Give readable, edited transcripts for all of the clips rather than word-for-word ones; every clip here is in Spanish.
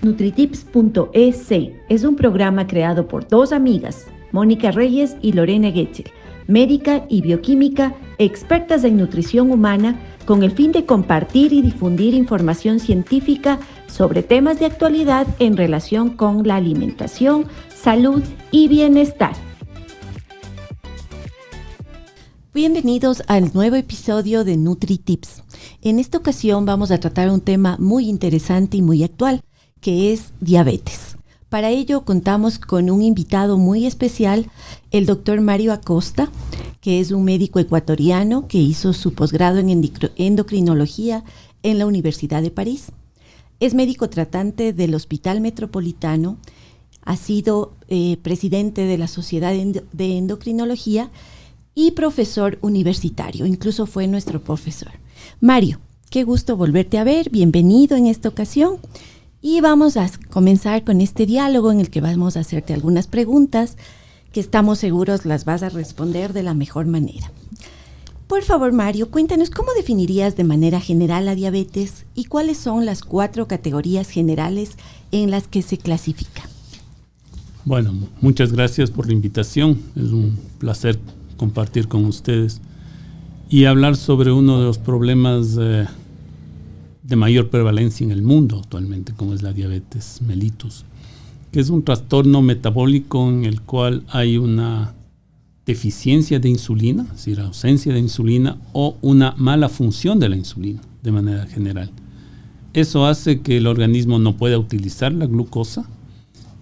Nutritips.es es un programa creado por dos amigas, Mónica Reyes y Lorena Getzel, médica y bioquímica, expertas en nutrición humana, con el fin de compartir y difundir información científica sobre temas de actualidad en relación con la alimentación, salud y bienestar. Bienvenidos al nuevo episodio de NutriTips. En esta ocasión vamos a tratar un tema muy interesante y muy actual, que es diabetes. Para ello contamos con un invitado muy especial, el doctor Mario Acosta, que es un médico ecuatoriano que hizo su posgrado en endocrinología en la Universidad de París. Es médico tratante del Hospital Metropolitano, ha sido presidente de la Sociedad de Endocrinología y profesor universitario, incluso fue nuestro profesor. Mario, qué gusto volverte a ver, bienvenido en esta ocasión. Y vamos a comenzar con este diálogo en el que vamos a hacerte algunas preguntas que estamos seguros las vas a responder de la mejor manera. Por favor, Mario, cuéntanos cómo definirías de manera general la diabetes y cuáles son las 4 categorías generales en las que se clasifica. Bueno, muchas gracias por la invitación. Es un placer compartir con ustedes y hablar sobre uno de los problemas de mayor prevalencia en el mundo actualmente, como es la diabetes mellitus, que es un trastorno metabólico en el cual hay una deficiencia de insulina, es decir, ausencia de insulina o una mala función de la insulina de manera general. Eso hace que el organismo no pueda utilizar la glucosa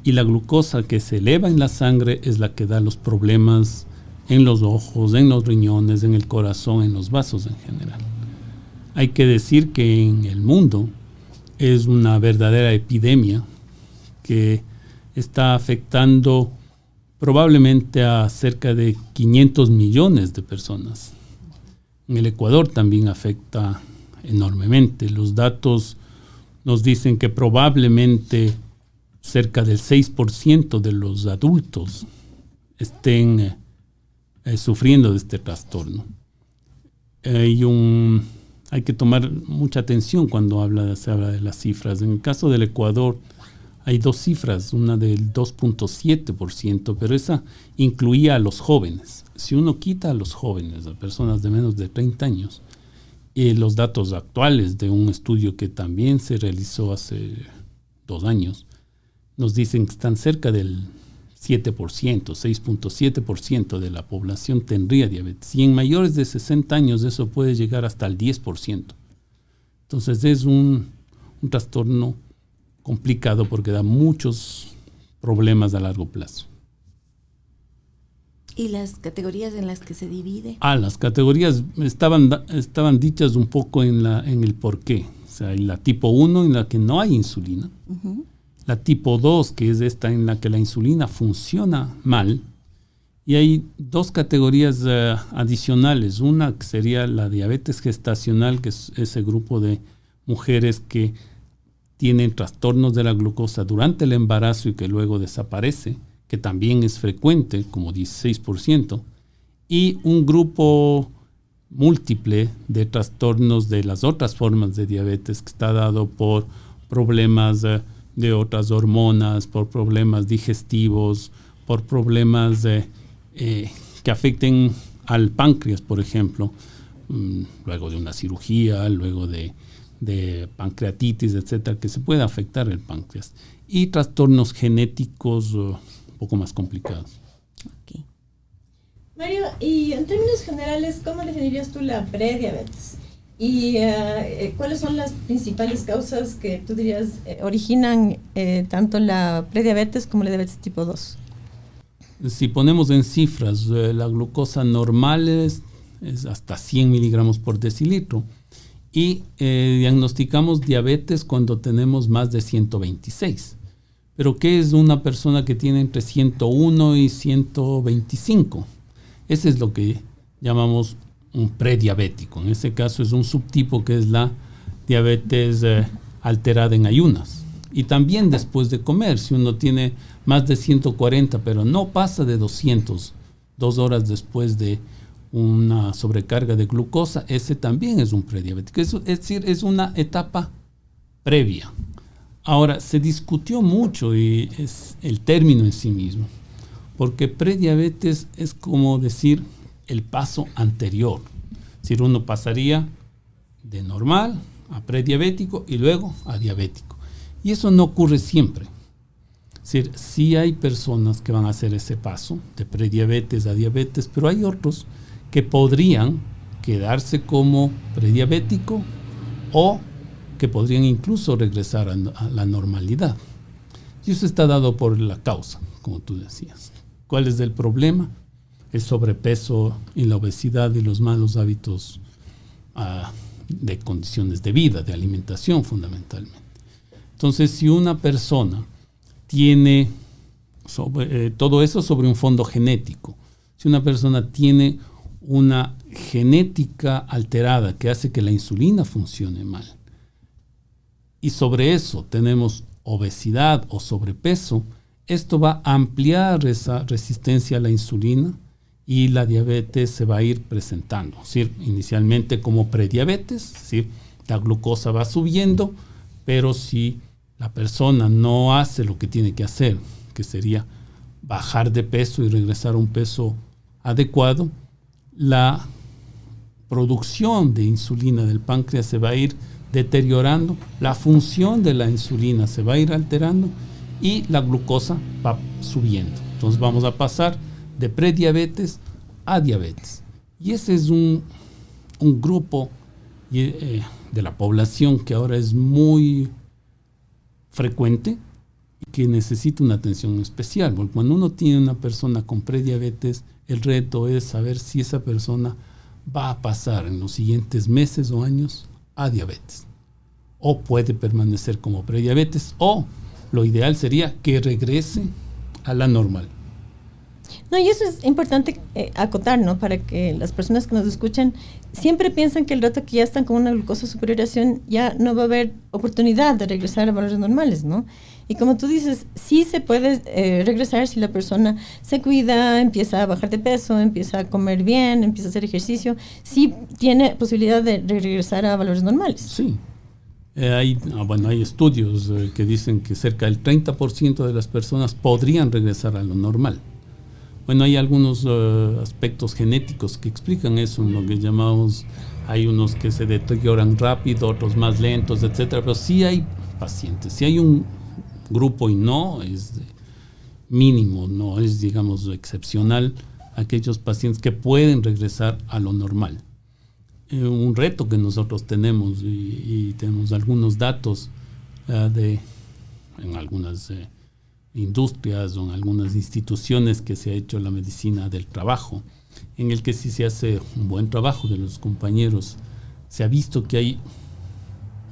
y la glucosa que se eleva en la sangre es la que da los problemas en los ojos, en los riñones, en el corazón, en los vasos en general. Hay que decir que en el mundo es una verdadera epidemia que está afectando probablemente a cerca de 500 millones de personas. En el Ecuador también afecta enormemente. Los datos nos dicen que probablemente cerca del 6% de los adultos estén sufriendo de este trastorno. Hay que tomar mucha atención cuando se habla de las cifras. En el caso del Ecuador hay 2 cifras, una del 2.7%, pero esa incluía a los jóvenes. Si uno quita a los jóvenes, a personas de menos de 30 años, los datos actuales de un estudio que también se realizó hace 2 años, nos dicen que están cerca del 7%, 6.7% de la población tendría diabetes. Y en mayores de 60 años eso puede llegar hasta el 10%. Entonces es un trastorno complicado porque da muchos problemas a largo plazo. ¿Y las categorías en las que se divide? Las categorías estaban dichas un poco en el porqué. O sea, hay la tipo 1 en la que no hay insulina. Uh-huh. La tipo 2, que es esta en la que la insulina funciona mal, y hay 2 categorías adicionales. Una que sería la diabetes gestacional, que es ese grupo de mujeres que tienen trastornos de la glucosa durante el embarazo y que luego desaparece, que también es frecuente, como 16%, y un grupo múltiple de trastornos de las otras formas de diabetes que está dado por problemas de otras hormonas, por problemas digestivos, por problemas que afecten al páncreas, por ejemplo, luego de una cirugía, luego de pancreatitis, etcétera, que se puede afectar el páncreas. Y trastornos genéticos un poco más complicados. Okay. Mario, y en términos generales, ¿cómo definirías tú la prediabetes? ¿Y cuáles son las principales causas que tú dirías originan tanto la prediabetes como la diabetes tipo 2? Si ponemos en cifras, la glucosa normal es hasta 100 miligramos por decilitro y diagnosticamos diabetes cuando tenemos más de 126. ¿Pero qué es una persona que tiene entre 101 y 125? Ese es lo que llamamos un prediabético. En ese caso es un subtipo que es la diabetes alterada en ayunas. Y también después de comer, si uno tiene más de 140, pero no pasa de 200, 2 horas después de una sobrecarga de glucosa, ese también es un prediabético. Es decir, es una etapa previa Ahora, se discutió mucho y es el término en sí mismo, porque prediabetes es como decir el paso anterior. Es decir, uno pasaría de normal a prediabético y luego a diabético. Y eso no ocurre siempre. Es decir, sí hay personas que van a hacer ese paso de prediabetes a diabetes, pero hay otros que podrían quedarse como prediabético o que podrían incluso regresar a la normalidad. Y eso está dado por la causa, como tú decías. ¿Cuál es el problema? El sobrepeso y la obesidad y los malos hábitos de condiciones de vida, de alimentación fundamentalmente. Entonces, si una persona tiene todo eso sobre un fondo genético, si una persona tiene una genética alterada que hace que la insulina funcione mal, y sobre eso tenemos obesidad o sobrepeso, esto va a ampliar esa resistencia a la insulina y la diabetes se va a ir presentando. Es decir, inicialmente como prediabetes, es decir, la glucosa va subiendo, pero si la persona no hace lo que tiene que hacer, que sería bajar de peso y regresar a un peso adecuado, la producción de insulina del páncreas se va a ir deteriorando, la función de la insulina se va a ir alterando y la glucosa va subiendo. Entonces vamos a pasar de prediabetes a diabetes. Y ese es un grupo de la población que ahora es muy frecuente y que necesita una atención especial. Porque cuando uno tiene una persona con prediabetes, el reto es saber si esa persona va a pasar en los siguientes meses o años a diabetes, o puede permanecer como prediabetes, o lo ideal sería que regrese a la normal. No, y eso es importante acotar, ¿no? Para que las personas que nos escuchan siempre piensan que el rato que ya están con una glucosa superior a 100 ya no va a haber oportunidad de regresar a valores normales, ¿no? Y como tú dices, sí se puede regresar si la persona se cuida, empieza a bajar de peso, empieza a comer bien, empieza a hacer ejercicio, sí tiene posibilidad de regresar a valores normales. Sí. Hay estudios que dicen que cerca del 30% de las personas podrían regresar a lo normal. Bueno, hay algunos aspectos genéticos que explican eso, en lo que llamamos, hay unos que se deterioran rápido, otros más lentos, etcétera, pero sí hay pacientes, sí hay un grupo, y no es mínimo, no es, digamos, excepcional, aquellos pacientes que pueden regresar a lo normal. Un reto que nosotros tenemos, y tenemos algunos datos en algunas industrias o en algunas instituciones que se ha hecho la medicina del trabajo, en el que sí se hace un buen trabajo de los compañeros. Se ha visto que hay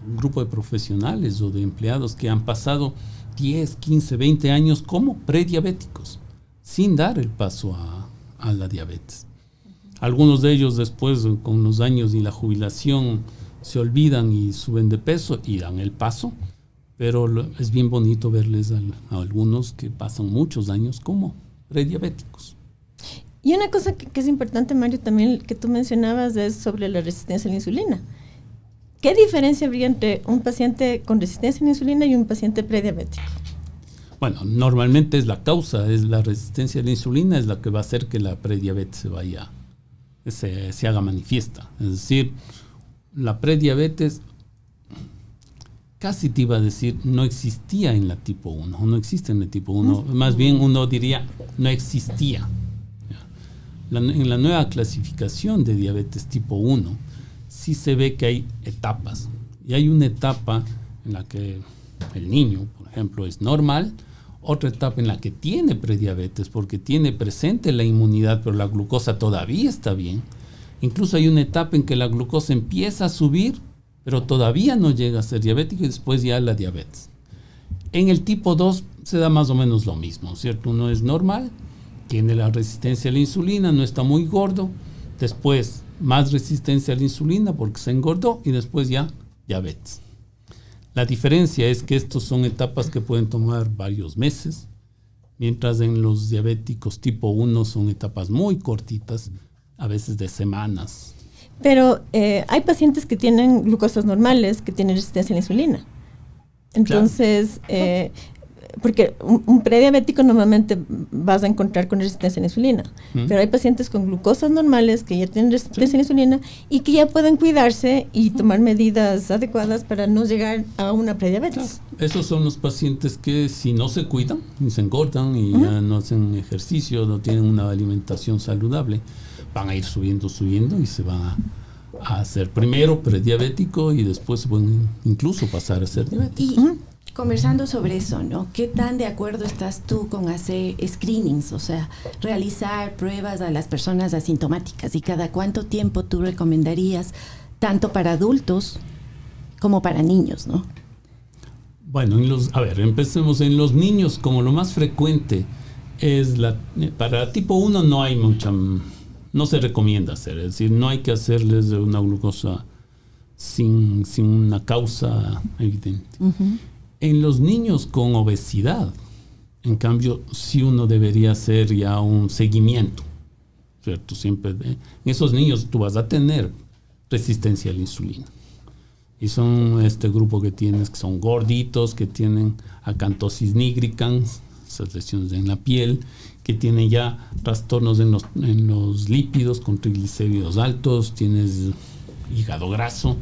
un grupo de profesionales o de empleados que han pasado 10, 15, 20 años como prediabéticos, sin dar el paso a la diabetes. Algunos de ellos después, con los años y la jubilación, se olvidan y suben de peso y dan el paso, pero es bien bonito verles a algunos que pasan muchos años como prediabéticos. Y una cosa que es importante, Mario, también que tú mencionabas es sobre la resistencia a la insulina. ¿Qué diferencia habría entre un paciente con resistencia a la insulina y un paciente prediabético? Bueno, normalmente es la causa, es la resistencia a la insulina, es la que va a hacer que la prediabetes se haga manifiesta. Es decir, la prediabetes, casi te iba a decir, no existía en la tipo 1, no existe en la tipo 1, más bien uno diría, no existía. En la nueva clasificación de diabetes tipo 1, sí se ve que hay etapas, y hay una etapa en la que el niño, por ejemplo, es normal, otra etapa en la que tiene prediabetes porque tiene presente la inmunidad, pero la glucosa todavía está bien. Incluso hay una etapa en que la glucosa empieza a subir, pero todavía no llega a ser diabético, y después ya la diabetes. En el tipo 2 se da más o menos lo mismo, ¿cierto? Uno es normal, tiene la resistencia a la insulina, no está muy gordo, después más resistencia a la insulina porque se engordó, y después ya diabetes. La diferencia es que estos son etapas que pueden tomar varios meses, mientras en los diabéticos tipo 1 son etapas muy cortitas, a veces de semanas. Pero hay pacientes que tienen glucosas normales, que tienen resistencia a la insulina. Entonces, porque un prediabético normalmente vas a encontrar con resistencia a la insulina, pero hay pacientes con glucosas normales que ya tienen resistencia a la insulina y que ya pueden cuidarse y tomar medidas adecuadas para no llegar a una prediabetes. Claro. Esos son los pacientes que si no se cuidan y se engordan y ya no hacen ejercicio, no tienen una alimentación saludable, van a ir subiendo y se van a hacer primero prediabético y después pueden incluso pasar a ser diabético. Y conversando sobre eso, ¿no? ¿Qué tan de acuerdo estás tú con hacer screenings? O sea, realizar pruebas a las personas asintomáticas, y cada cuánto tiempo tú recomendarías, tanto para adultos como para niños, ¿no? Bueno, empecemos en los niños. Como lo más frecuente es para tipo 1 no se recomienda hacer, es decir, no hay que hacerles una glucosa sin una causa evidente. En los niños con obesidad, en cambio, sí uno debería hacer ya un seguimiento, ¿cierto? Siempre en esos niños tú vas a tener resistencia a la insulina. Y son este grupo que son gorditos, que tienen acantosis nigricans, esas lesiones en la piel, que tienen ya trastornos en los lípidos con triglicéridos altos, tienes hígado graso,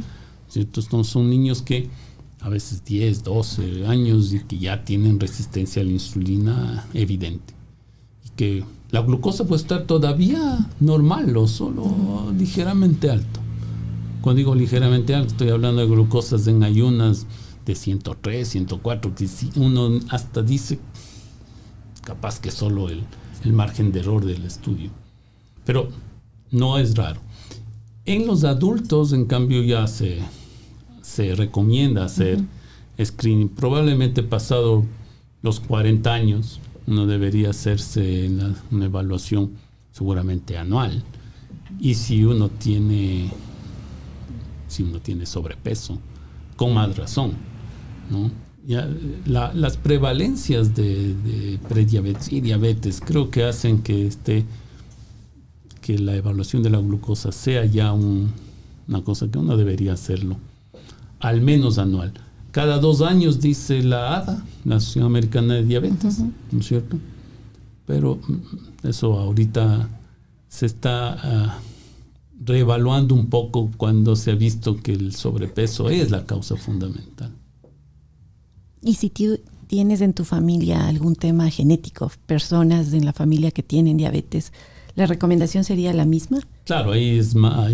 ¿cierto? Estos son niños que a veces 10, 12 años y que ya tienen resistencia a la insulina evidente. Y que la glucosa puede estar todavía normal o solo ligeramente alto. Cuando digo ligeramente alto, estoy hablando de glucosas en ayunas de 103, 104, que uno hasta dice capaz que solo el margen de error del estudio. Pero no es raro. En los adultos, en cambio, ya se recomienda hacer screening. Probablemente pasado los 40 años, uno debería hacerse una evaluación seguramente anual. Y si uno tiene sobrepeso, con más razón, ¿no? Ya, las prevalencias de prediabetes y diabetes creo que hacen que la evaluación de la glucosa sea ya una cosa que uno debería hacerlo, al menos anual. Cada 2 años, dice la ADA, la Asociación Americana de Diabetes, ¿no es cierto? Pero eso ahorita se está reevaluando un poco cuando se ha visto que el sobrepeso es la causa fundamental. Y si tú tienes en tu familia algún tema genético, personas en la familia que tienen diabetes, ¿la recomendación sería la misma? Claro, ahí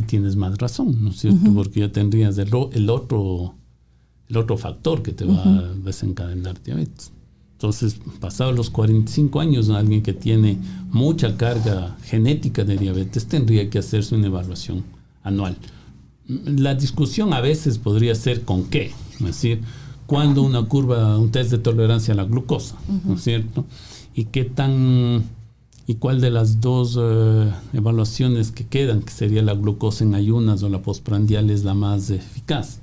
tienes más razón, ¿no es cierto? Porque ya tendrías el otro factor que te va a desencadenar diabetes. Entonces, pasados los 45 años, alguien que tiene mucha carga genética de diabetes tendría que hacerse una evaluación anual. La discusión a veces podría ser con qué, es decir, cuando un test de tolerancia a la glucosa, ¿no es cierto? Y cuál de las dos evaluaciones que quedan, que sería la glucosa en ayunas o la postprandial, es la más eficaz.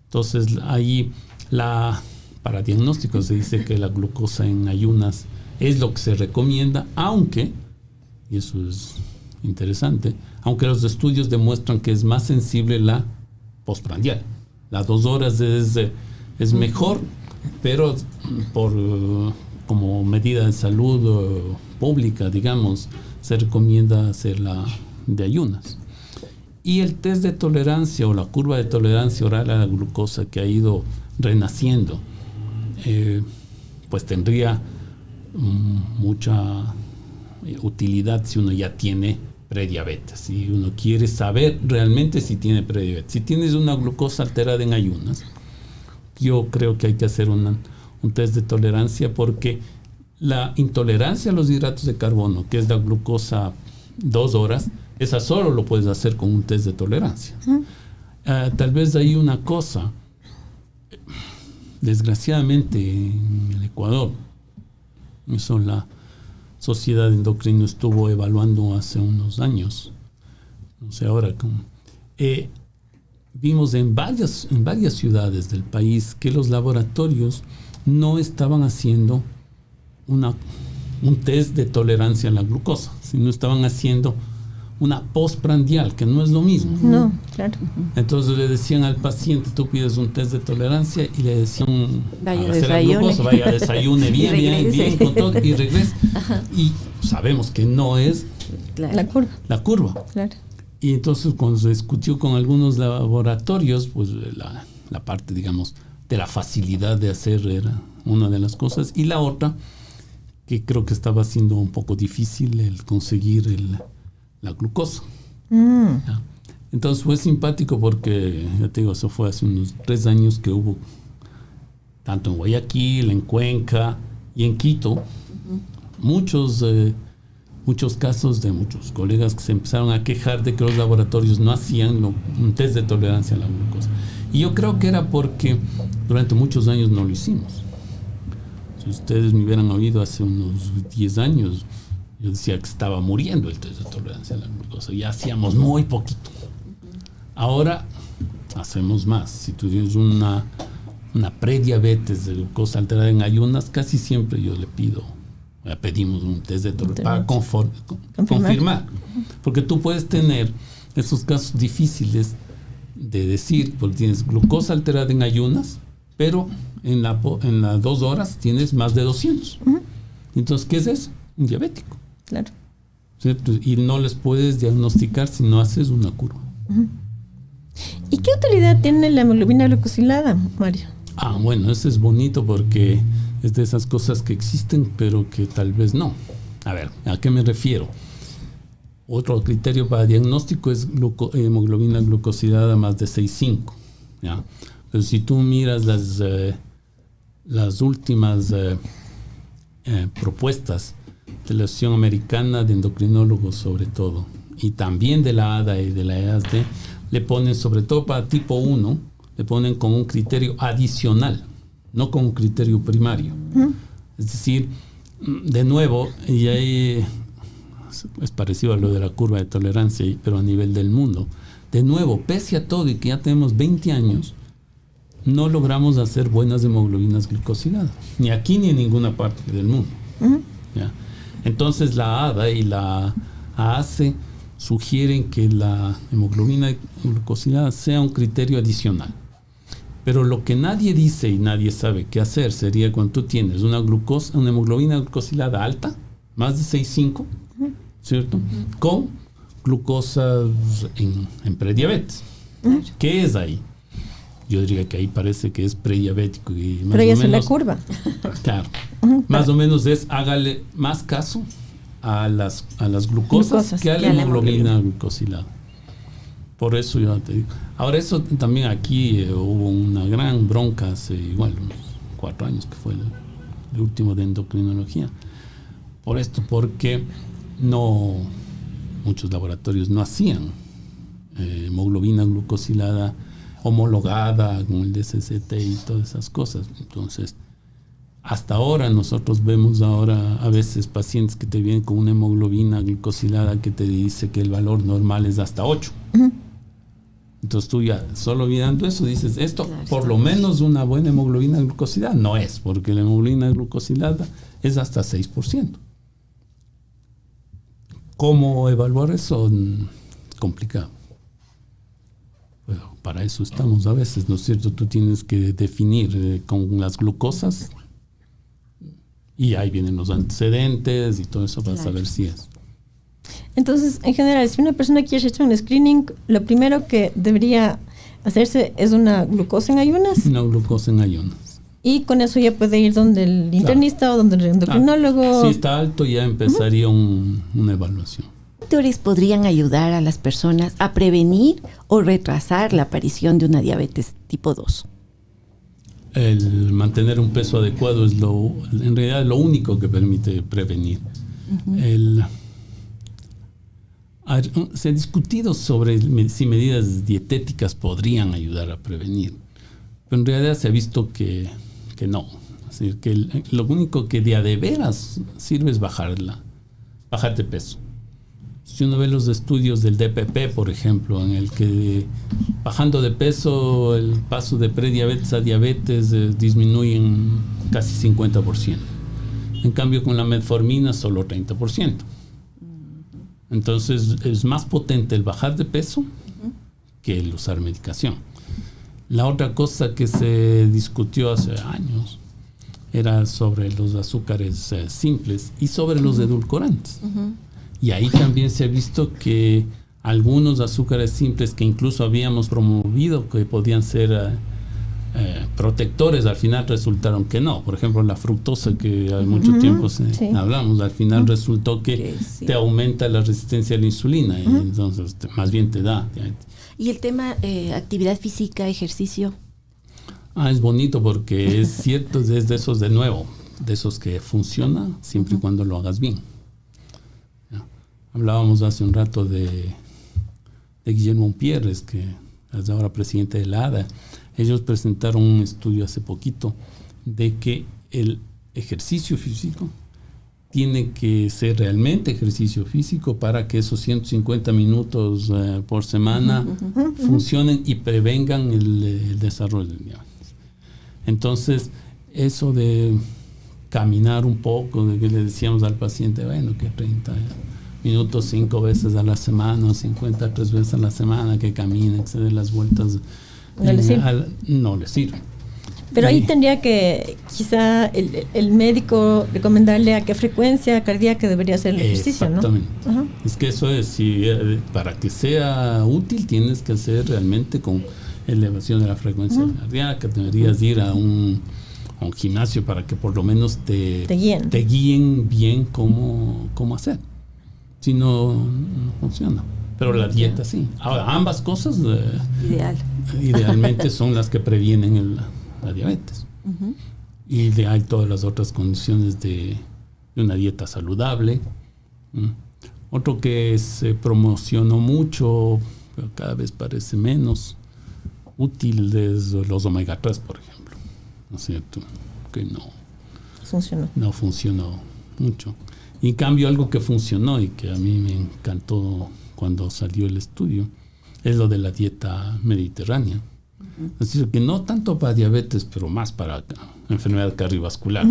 Entonces, ahí para diagnóstico se dice que la glucosa en ayunas es lo que se recomienda, aunque, y eso es interesante, aunque los estudios demuestran que es más sensible la postprandial. Las 2 horas es mejor, pero como medida de salud pública, digamos, se recomienda hacerla de ayunas. Y el test de tolerancia o la curva de tolerancia oral a la glucosa que ha ido renaciendo, pues tendría mucha utilidad si uno ya tiene prediabetes, si uno quiere saber realmente si tiene prediabetes. Si tienes una glucosa alterada en ayunas, yo creo que hay que hacer un test de tolerancia, porque la intolerancia a los hidratos de carbono, que es la glucosa 2 horas, esa solo lo puedes hacer con un test de tolerancia. Tal vez hay una cosa, desgraciadamente en el Ecuador, eso la Sociedad de Endocrino estuvo evaluando hace unos años, no sé ahora cómo, vimos en varias ciudades del país que los laboratorios no estaban haciendo un test de tolerancia a la glucosa, sino estaban haciendo una postprandial, que no es lo mismo. No, claro. Entonces le decían al paciente, tú pides un test de tolerancia y le decían, vaya, desayune bien, con todo, y regrese. Y sabemos que no es la curva. Claro. Y entonces cuando se discutió con algunos laboratorios, pues la parte, digamos, de la facilidad de hacer era una de las cosas. Y la otra, que creo que estaba siendo un poco difícil, el conseguir la glucosa. Entonces fue simpático porque, ya te digo, eso fue hace unos 3 años que hubo, tanto en Guayaquil, en Cuenca y en Quito, muchos casos de muchos colegas que se empezaron a quejar de que los laboratorios no hacían un test de tolerancia a la glucosa. Y yo creo que era porque durante muchos años no lo hicimos. Si ustedes me hubieran oído hace unos 10 años, yo decía que estaba muriendo el test de tolerancia a la glucosa. Ya hacíamos muy poquito. Ahora hacemos más. Si tú tienes una prediabetes de glucosa alterada en ayunas, casi siempre yo le pedimos un test de tolerancia para confirmar. Porque tú puedes tener esos casos difíciles de decir, porque tienes glucosa alterada en ayunas, pero en las 2 horas tienes más de 200. Entonces, ¿qué es eso? Un diabético. Claro. ¿Cierto? Y no les puedes diagnosticar si no haces una curva. ¿Y qué utilidad tiene la hemoglobina glucosilada, Mario? Bueno, eso es bonito porque es de esas cosas que existen, pero que tal vez no. A ver, ¿a qué me refiero? Otro criterio para diagnóstico es hemoglobina glucosilada más de 6,5. ¿Ya? Pero si tú miras las últimas propuestas de la Asociación Americana de Endocrinólogos, sobre todo, y también de la ADA y de la EASD, le ponen, sobre todo para tipo 1, le ponen como un criterio adicional, no como un criterio primario. Es decir, de nuevo, y ahí es parecido a lo de la curva de tolerancia, pero a nivel del mundo. De nuevo, pese a todo y que ya tenemos 20 años, no logramos hacer buenas hemoglobinas glucosiladas, ni aquí ni en ninguna parte del mundo. ¿Ya? Entonces la ADA y la AACE sugieren que la hemoglobina glucosilada sea un criterio adicional. Pero lo que nadie dice y nadie sabe qué hacer sería cuando tú tienes una hemoglobina glucosilada alta, más de 6,5, ¿cierto? Con glucosas en prediabetes. ¿Qué es ahí? Yo diría que ahí parece que es prediabético. Pero ya es la curva. Claro. Más o menos hágale más caso a las glucosas que a la hemoglobina glucosilada. Por eso yo te digo. Ahora, eso también aquí hubo una gran bronca hace igual unos 4 años, que fue el último de endocrinología. Por esto, porque muchos laboratorios no hacían hemoglobina glucosilada homologada con el DSCT y todas esas cosas. Entonces, hasta ahora nosotros vemos a veces pacientes que te vienen con una hemoglobina glucosilada que te dice que el valor normal es hasta 8. Entonces tú ya solo mirando eso dices, esto por lo menos una buena hemoglobina glucosilada no es, porque la hemoglobina glucosilada es hasta 6%. ¿Cómo evaluar eso? Complicado. Bueno, para eso estamos a veces, ¿no es cierto? Tú tienes que definir con las glucosas y ahí vienen los antecedentes y todo eso para saber si es. Entonces, en general, si una persona quiere hacer un screening, lo primero que debería hacerse es una glucosa en ayunas. Una glucosa en ayunas. Y con eso ya puede ir donde el internista o donde el endocrinólogo. Si está alto, ya empezaría una evaluación. ¿Qué factores podrían ayudar a las personas a prevenir o retrasar la aparición de una diabetes tipo 2? El mantener un peso adecuado es en realidad lo único que permite prevenir. Se ha discutido sobre si medidas dietéticas podrían ayudar a prevenir, pero en realidad se ha visto que no. Es decir, que lo único que de veras sirve es bajarte peso. Si uno ve los estudios del DPP, por ejemplo, en el que bajando de peso el paso de prediabetes a diabetes disminuye en casi 50%. En cambio, con la metformina solo 30%. Entonces es más potente el bajar de peso que el usar medicación. La otra cosa que se discutió hace años era sobre los azúcares simples y sobre los edulcorantes. Y ahí también se ha visto que algunos azúcares simples que incluso habíamos promovido que podían ser protectores, al final resultaron que no. Por ejemplo, la fructosa, que hace mucho tiempo hablamos, al final resultó que te aumenta la resistencia a la insulina y entonces más bien te da. ¿Y el tema actividad física, ejercicio? Es bonito porque es cierto, es de esos de nuevo, de esos que funciona siempre y cuando lo hagas bien. ¿Ya? Hablábamos hace un rato de Guillermo Pierres, que es ahora presidente de la ADA. Ellos presentaron un estudio hace poquito de que el ejercicio físico tiene que ser realmente ejercicio físico para que esos 150 minutos por semana funcionen y prevengan el desarrollo del diabetes. Entonces, eso de caminar un poco, de que le decíamos al paciente, bueno, que 30 minutos 5 veces a la semana, o 50 3 veces a la semana, que camine, que se dé las vueltas, no le sirve. Pero ahí tendría que quizá el médico recomendarle a qué frecuencia cardíaca debería hacer el ejercicio, ¿no? Exactamente. Es que eso es, para que sea útil tienes que hacer realmente con elevación de la frecuencia cardíaca. Deberías ir a un gimnasio para que por lo menos te guíen bien cómo hacer. Si no, no funciona. Pero la dieta sí. Ahora, ambas cosas idealmente son las que previenen la diabetes. Y hay todas las otras condiciones de una dieta saludable. Otro que se promocionó mucho, pero cada vez parece menos útil, es los omega 3, por ejemplo. ¿No es cierto? Que no funcionó mucho. Y en cambio, algo que funcionó y que a mí me encantó cuando salió el estudio es lo de la dieta mediterránea. Es decir, que no tanto para diabetes, pero más para enfermedad cardiovascular.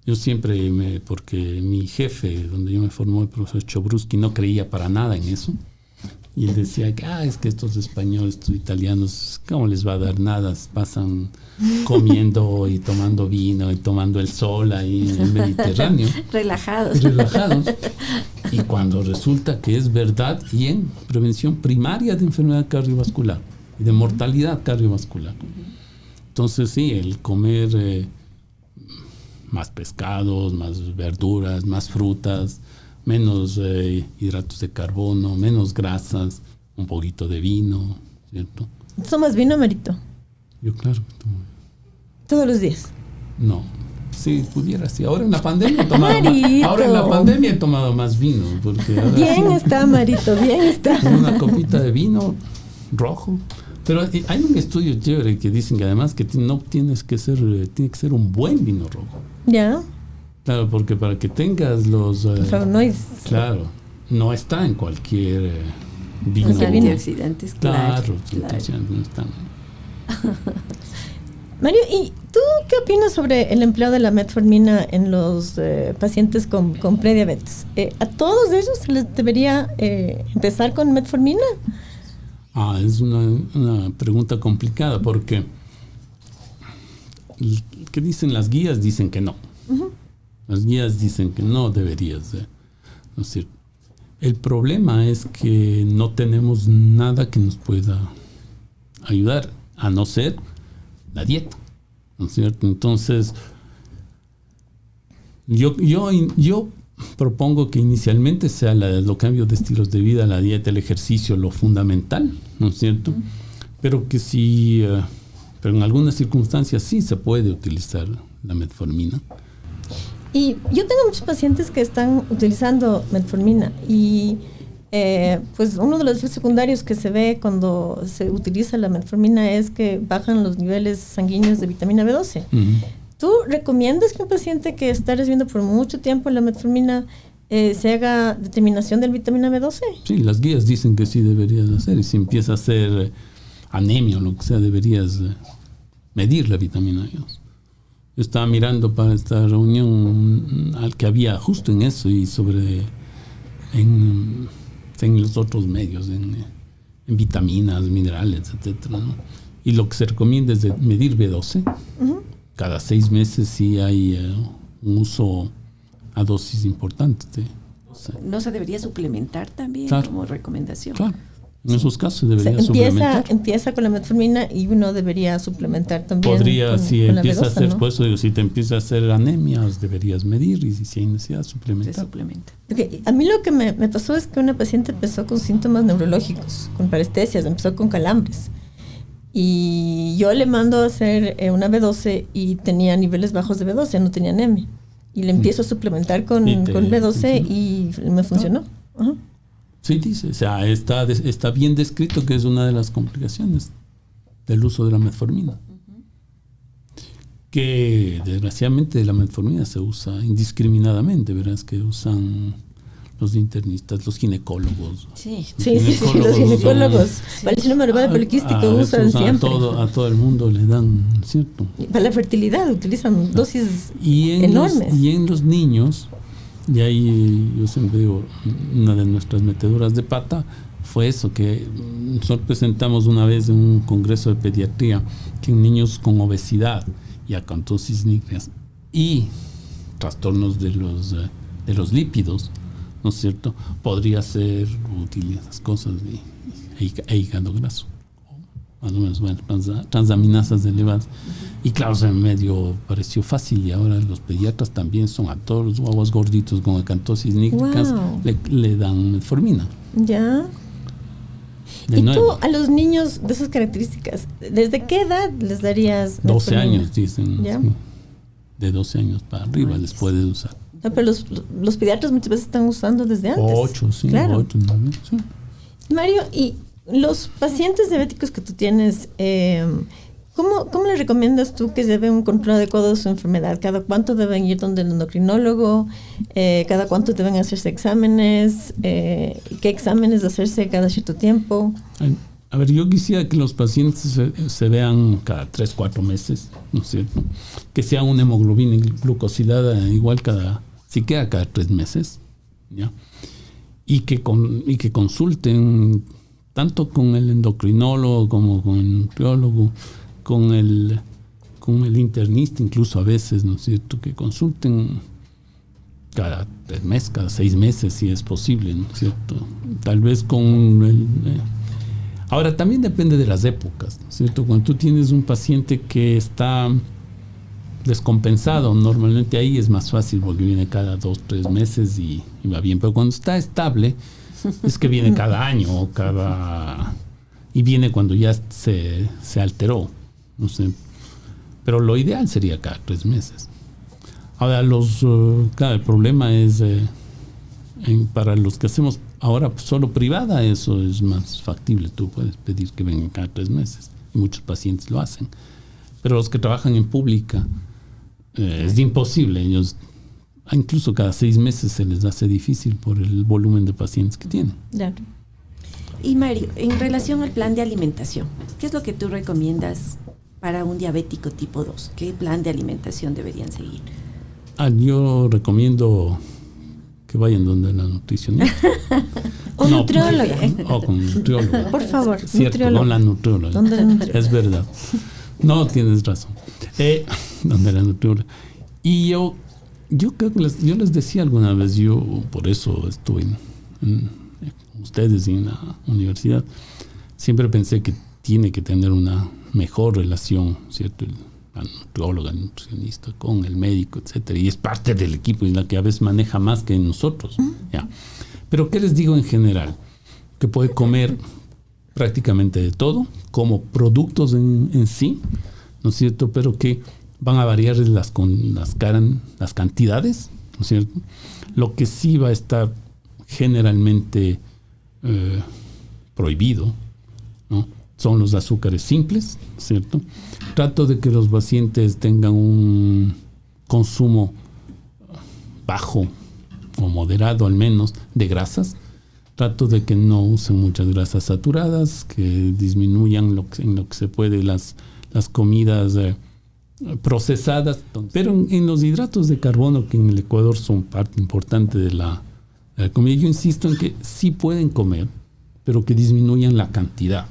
Yo siempre, porque mi jefe, donde yo me formó, el profesor Chobruski, no creía para nada en eso. Y él decía que es que estos españoles, estos italianos, ¿cómo les va a dar nada? Pasan comiendo y tomando vino y tomando el sol ahí en el Mediterráneo. Relajados. Y cuando resulta que es verdad, y en prevención primaria de enfermedad cardiovascular y de mortalidad cardiovascular. Entonces sí, el comer más pescados, más verduras, más frutas, menos hidratos de carbono, menos grasas, un poquito de vino, ¿cierto? ¿Tomas vino, Marito? Yo claro que tomo. ¿Todos los días? No, si pudiera, sí. Ahora en la pandemia he tomado más vino. Porque ahora bien está, Marito, bien está. Una copita de vino rojo. Pero hay un estudio chévere que dicen que además que tiene que ser un buen vino rojo. ¿Ya? Claro, porque para que tengas los flavonoides. Claro, no está en cualquier vino. Los antioxidantes, claro. No están. Mario, ¿y tú qué opinas sobre el empleo de la metformina en los pacientes con prediabetes? ¿A todos ellos se les debería empezar con metformina? Es una pregunta complicada porque ¿qué dicen las guías? Dicen que no. Las guías dicen que no deberías. ¿No es cierto? El problema es que no tenemos nada que nos pueda ayudar, a no ser la dieta. ¿No es cierto? Entonces, yo propongo que inicialmente sea los cambios de estilos de vida, la dieta, el ejercicio, lo fundamental, ¿no es cierto? Pero que sí, pero en algunas circunstancias sí se puede utilizar la metformina. Y yo tengo muchos pacientes que están utilizando metformina y pues uno de los efectos secundarios que se ve cuando se utiliza la metformina es que bajan los niveles sanguíneos de vitamina B12. ¿Tú recomiendas que un paciente que está recibiendo por mucho tiempo la metformina se haga determinación del vitamina B12? Sí, las guías dicen que sí deberías hacer, y si empieza a hacer anemia o lo que sea, deberías medir la vitamina B12. Yo estaba mirando para esta reunión al que había justo en eso y sobre en los otros medios, en vitaminas, minerales, etcétera, ¿no? Y lo que se recomienda es medir B12. Cada 6 meses sí hay un uso a dosis importantes de B12. ¿No se debería suplementar también como recomendación? Claro. En esos casos debería suplementar. Empieza con la metformina y uno debería suplementar también. Podría, si con empieza la B12, a hacer, ¿no? por eso digo, si te empieza a hacer anemia, deberías medir, y si hay necesidad, suplementar. Se suplementa. Okay. A mí lo que me pasó es que una paciente empezó con síntomas neurológicos, con parestesias, empezó con calambres. Y yo le mando a hacer una B12 y tenía niveles bajos de B12, no tenía anemia. Y le empiezo a suplementar con B12 y me funcionó. Ajá. Sí, dice, o sea, está bien descrito que es una de las complicaciones del uso de la metformina. Que desgraciadamente la metformina se usa indiscriminadamente, verás que usan los internistas, los ginecólogos. Sí, los ginecólogos. Para el síndrome ovario poliquístico usan siempre. A todo el mundo le dan, ¿cierto? Para la fertilidad utilizan dosis enormes. Y en los niños, y ahí yo siempre digo, una de nuestras meteduras de pata fue eso, que nosotros presentamos una vez en un congreso de pediatría que en niños con obesidad y acantosis nígreas y trastornos de los lípidos, ¿no es cierto?, podría ser útil esas cosas e hígado graso, más o menos, bueno, transaminasas elevadas. Y claro, en medio pareció fácil, y ahora los pediatras también son a todos los guaguas gorditos con acantosis nígricas, le dan metformina. Ya. ¿Y tú a los niños de esas características, desde qué edad les darías metformina? 12 años, dicen. ¿Ya? Sí, de 12 años para arriba les puede usar. No, pero los pediatras muchas veces están usando desde antes. 8, sí, claro. 8, 9, sí. Mario, y los pacientes diabéticos que tú tienes, ¿cómo le recomiendas tú que lleven un control adecuado de su enfermedad? ¿Cada cuánto deben ir donde el endocrinólogo? ¿Cada cuánto deben hacerse exámenes? ¿Qué exámenes hacerse cada cierto tiempo? A ver, yo quisiera que los pacientes se vean cada 3-4 meses, ¿no es cierto? Que sea una hemoglobina glucosilada igual siquiera cada 3 meses, ¿ya? Y que consulten tanto con el endocrinólogo como con el nutriólogo, con el internista incluso a veces, ¿no es cierto?, que consulten cada 3 meses, cada 6 meses si es posible, ¿no es cierto? Tal vez con ahora también depende de las épocas, ¿no es cierto? Cuando tú tienes un paciente que está descompensado, normalmente ahí es más fácil porque viene cada 2-3 meses y va bien, pero cuando está estable es que viene cada año y viene cuando ya se alteró, no sé, pero lo ideal sería cada 3 meses. Ahora claro, el problema es para los que hacemos ahora solo privada, eso es más factible, tú puedes pedir que vengan cada 3 meses y muchos pacientes lo hacen, pero los que trabajan en pública es imposible, ellos incluso cada 6 meses se les hace difícil por el volumen de pacientes que tienen. Claro. Y Mario, en relación al plan de alimentación, ¿qué es lo que tú recomiendas para un diabético tipo 2? ¿Qué plan de alimentación deberían seguir? Yo recomiendo que vayan donde la nutricionista. O nutrióloga. O con nutrióloga. Por favor, cierto, nutrióloga. con la nutrióloga. ¿Dónde la nutrióloga? Es verdad. No, tienes razón. Donde la nutrióloga. Y yo creo que yo les decía alguna vez, yo por eso estuve en ustedes y en la universidad, siempre pensé que tiene que tener una mejor relación, ¿cierto? La nutrióloga, el nutricionista con el médico, etcétera, y es parte del equipo y la que a veces maneja más que nosotros, ¿ya? Pero ¿qué les digo en general? Que puede comer prácticamente de todo, como productos en sí, ¿no es cierto? Pero que van a variar las cantidades, ¿no es cierto? Lo que sí va a estar generalmente prohibido, ¿no?, son los azúcares simples, ¿cierto? Trato de que los pacientes tengan un consumo bajo o moderado al menos de grasas. Trato de que no usen muchas grasas saturadas, que disminuyan en lo que se puede las comidas procesadas. Pero en los hidratos de carbono, que en el Ecuador son parte importante de la comida. Yo insisto en que sí pueden comer, pero que disminuyan la cantidad.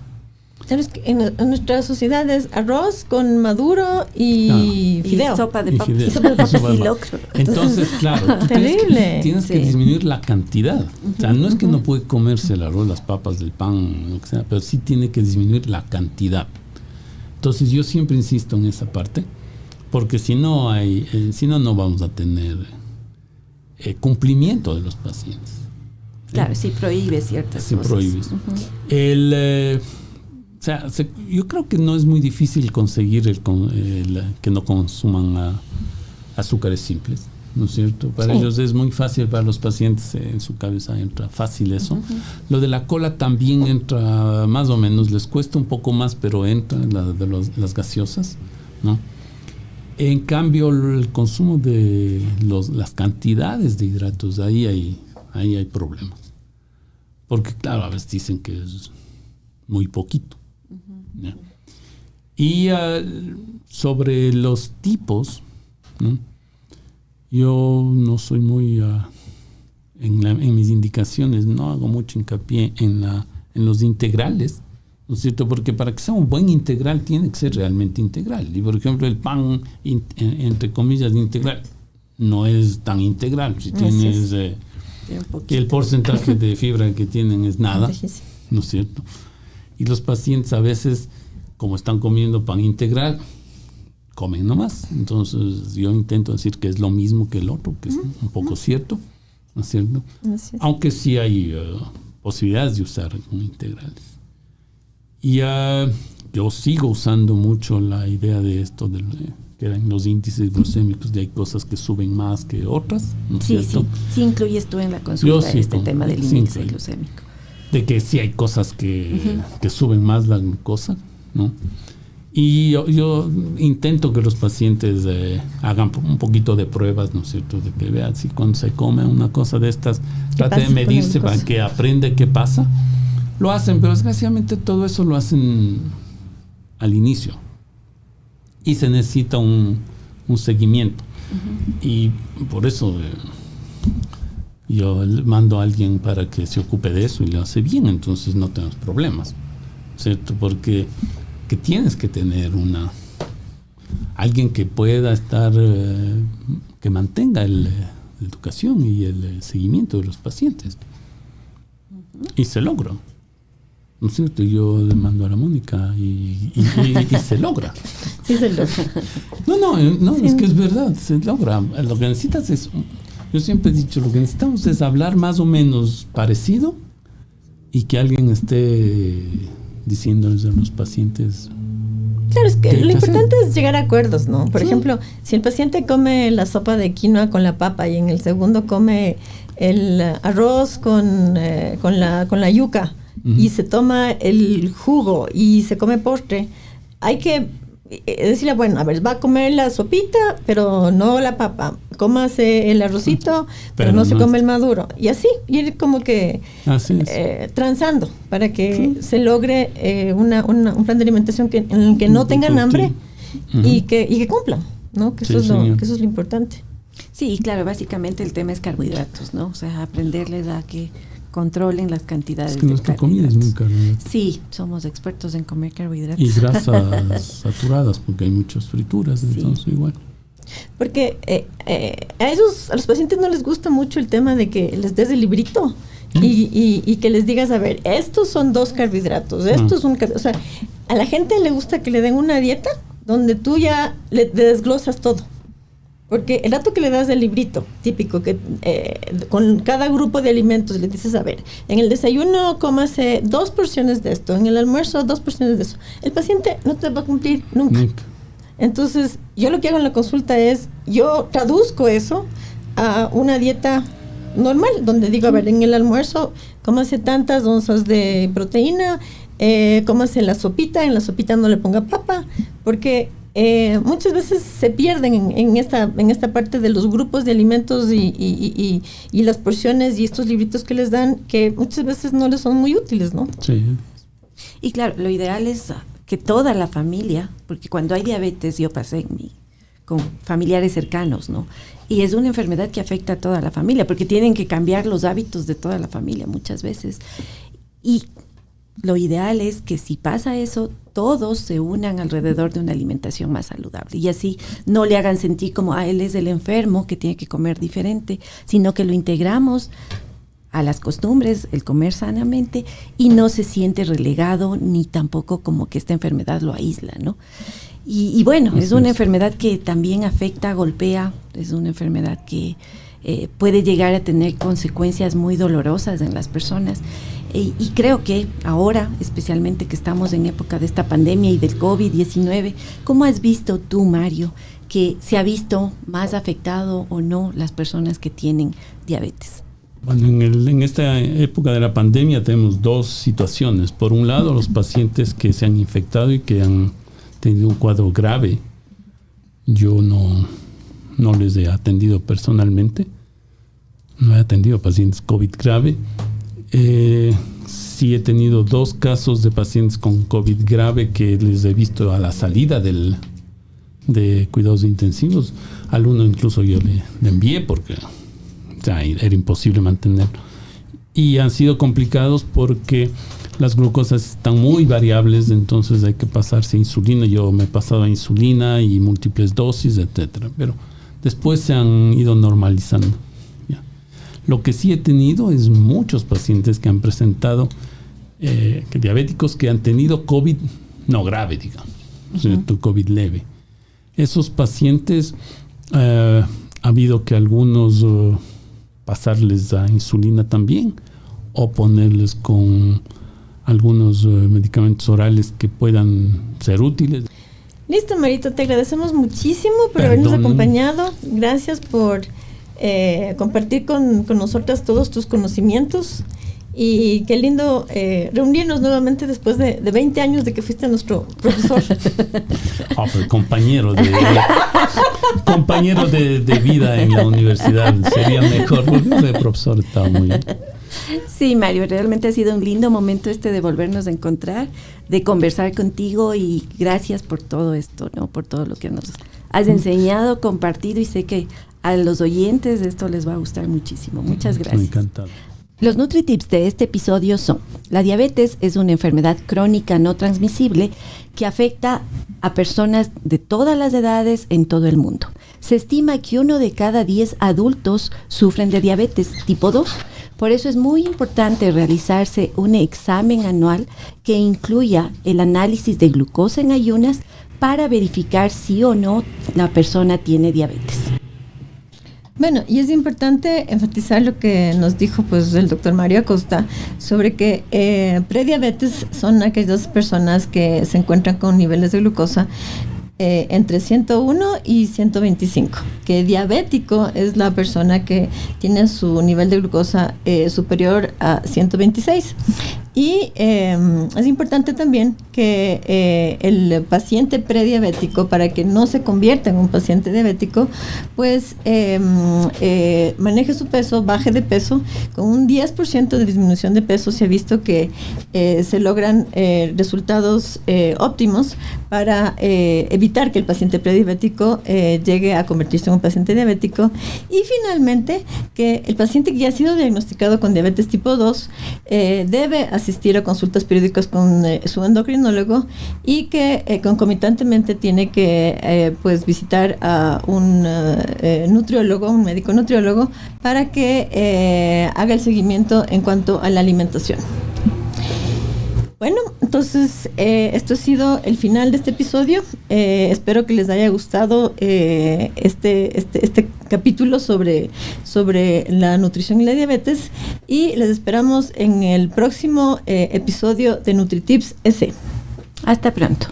Sabes que en nuestra sociedad es arroz con maduro y fideo. Y sopa de papas. Y sopa de papas y locro. Entonces, claro, tú tienes que disminuir la cantidad. O sea, no es que no puede comerse el arroz, las papas, el pan, lo que sea, pero sí tiene que disminuir la cantidad. Entonces, yo siempre insisto en esa parte, porque si no no vamos a tener cumplimiento de los pacientes. Claro, si prohíbes ciertas cosas. Prohíbes. Yo creo que no es muy difícil conseguir que no consuman azúcares simples, ¿no es cierto? Para ellos es muy fácil, para los pacientes en su cabeza entra fácil eso. Lo de la cola también entra más o menos, les cuesta un poco más, pero entra las gaseosas, ¿no? En cambio, el consumo de las cantidades de hidratos, ahí hay problemas. Porque claro, a veces dicen que es muy poquito. ¿Ya? Y sobre los tipos, ¿no? Yo no soy muy en mis indicaciones, no hago mucho hincapié en los integrales, ¿no es cierto? Porque para que sea un buen integral tiene que ser realmente integral. Y por ejemplo el pan entre comillas integral no es tan integral. Si tienes el porcentaje de fibra que tienen es nada, ¿no es cierto? Y los pacientes a veces, como están comiendo pan integral, comen nomás. Entonces yo intento decir que es lo mismo que el otro, que es un poco cierto, ¿no es cierto? Aunque sí hay posibilidades de usar integrales. Y yo sigo usando mucho la idea de esto, que eran los índices glucémicos, de hay cosas que suben más que otras, ¿no es cierto? Sí incluyes tú en la consulta tema del índice glucémico. De que sí hay cosas que suben más la glucosa, ¿no? Y yo intento que los pacientes hagan un poquito de pruebas, ¿no es cierto? De que vean si cuando se come una cosa de estas, trate de medirse para que aprenda qué pasa. Lo hacen, pero desgraciadamente todo eso lo hacen al inicio. Y se necesita un seguimiento. Y por eso yo mando a alguien para que se ocupe de eso y lo hace bien, entonces no tenemos problemas, ¿cierto? Porque que tienes que tener alguien que pueda estar, que mantenga la educación y el seguimiento de los pacientes. Y se logra, ¿no es cierto? Yo le mando a la Mónica y se logra. Sí se logra. No, sí. Es que es verdad, se logra. Lo que necesitas es... Yo siempre he dicho, lo que necesitamos es hablar más o menos parecido y que alguien esté diciéndoles a los pacientes. Claro, es que lo importante es llegar a acuerdos, ¿no? Por ejemplo, si el paciente come la sopa de quinoa con la papa y en el segundo come el arroz con la yuca y se toma el jugo y se come postre, hay que decirle, bueno, a ver, va a comer la sopita, pero no la papa. Cómase el arrocito, pero no se come el maduro. Y así, ir como que transando para que se logre un plan de alimentación en el que no tengan hambre y que cumplan, ¿no? Que eso es lo importante. Sí, claro, básicamente el tema es carbohidratos, ¿no? O sea, aprenderles a que controlen las cantidades de nuestra comida es muy carbohidratos. Sí, somos expertos en comer carbohidratos. Y grasas saturadas, porque hay muchas frituras, entonces igual. Porque a los pacientes no les gusta mucho el tema de que les des el librito y que les digas, a ver, estos son 2 carbohidratos, esto es un carbohidrato. O sea, a la gente le gusta que le den una dieta donde tú ya le desglosas todo. Porque el rato que le das el librito típico, que con cada grupo de alimentos le dices, a ver, en el desayuno cómase 2 porciones de esto, en el almuerzo 2 porciones de eso. El paciente no te va a cumplir nunca. Entonces, yo lo que hago en la consulta es, yo traduzco eso a una dieta normal, donde digo, a ver, en el almuerzo cómase tantas onzas de proteína, cómase la sopita, en la sopita no le ponga papa, porque muchas veces se pierden en esta parte de los grupos de alimentos y las porciones y estos libritos que les dan, que muchas veces no les son muy útiles, ¿no? Sí. Y claro, lo ideal es que toda la familia, porque cuando hay diabetes, yo pasé en mi con familiares cercanos, ¿no? Y es una enfermedad que afecta a toda la familia, porque tienen que cambiar los hábitos de toda la familia muchas veces. Y lo ideal es que si pasa eso, todos se unan alrededor de una alimentación más saludable. Y así no le hagan sentir como, él es el enfermo que tiene que comer diferente, sino que lo integramos a las costumbres, el comer sanamente, y no se siente relegado, ni tampoco como que esta enfermedad lo aísla, ¿no? Y bueno, es una enfermedad que también afecta, golpea, es una enfermedad que puede llegar a tener consecuencias muy dolorosas en las personas. Y creo que ahora, especialmente que estamos en época de esta pandemia y del COVID-19, ¿cómo has visto tú, Mario, que se ha visto más afectado o no las personas que tienen diabetes? Bueno, en esta época de la pandemia tenemos dos situaciones. Por un lado, los pacientes que se han infectado y que han tenido un cuadro grave. Yo no les he atendido personalmente. No he atendido pacientes COVID grave. Sí he tenido 2 casos de pacientes con COVID grave que les he visto a la salida de cuidados intensivos. Al uno incluso yo le envié porque era imposible mantenerlo. Y han sido complicados porque las glucosas están muy variables, entonces hay que pasarse a insulina. Yo me he pasado a insulina y múltiples dosis, etcétera. Pero después se han ido normalizando. ¿Ya? Lo que sí he tenido es muchos pacientes que han presentado, diabéticos que han tenido COVID no grave, digamos, COVID leve. Esos pacientes, ha habido que algunos pasarles a insulina también, o ponerles con algunos medicamentos orales que puedan ser útiles. Listo, Marito, te agradecemos muchísimo por habernos acompañado. Gracias por compartir con nosotras todos tus conocimientos. Y qué lindo reunirnos nuevamente después de 20 años de que fuiste nuestro profesor. Pues compañero de vida en la universidad. Sería mejor, porque el profesor estaba muy bien. Sí, Mario, realmente ha sido un lindo momento de volvernos a encontrar, de conversar contigo, y gracias por todo esto, ¿no? Por todo lo que nos has enseñado, compartido, y sé que a los oyentes esto les va a gustar muchísimo. Muchas gracias. Me encantado. Los NutriTips de este episodio son: la diabetes es una enfermedad crónica no transmisible que afecta a personas de todas las edades en todo el mundo. Se estima que 1 de cada 10 adultos sufren de diabetes tipo 2. Por eso es muy importante realizarse un examen anual que incluya el análisis de glucosa en ayunas para verificar si o no la persona tiene diabetes. Bueno, y es importante enfatizar lo que nos dijo pues el doctor Mario Acosta sobre que prediabetes son aquellas personas que se encuentran con niveles de glucosa entre 101 y 125, que diabético es la persona que tiene su nivel de glucosa superior a 126. Y es importante también que el paciente prediabético, para que no se convierta en un paciente diabético, pues maneje su peso, baje de peso. Con un 10% de disminución de peso se ha visto que se logran resultados óptimos para evitar que el paciente prediabético llegue a convertirse en un paciente diabético. Y finalmente, que el paciente que ya ha sido diagnosticado con diabetes tipo 2 debe asistir a consultas periódicas con su endocrinólogo, y que concomitantemente tiene que pues visitar a un nutriólogo, un médico nutriólogo, para que haga el seguimiento en cuanto a la alimentación. Bueno, entonces esto ha sido el final de este episodio. Espero que les haya gustado este capítulo sobre la nutrición y la diabetes, y les esperamos en el próximo episodio de NutriTips S. Hasta pronto.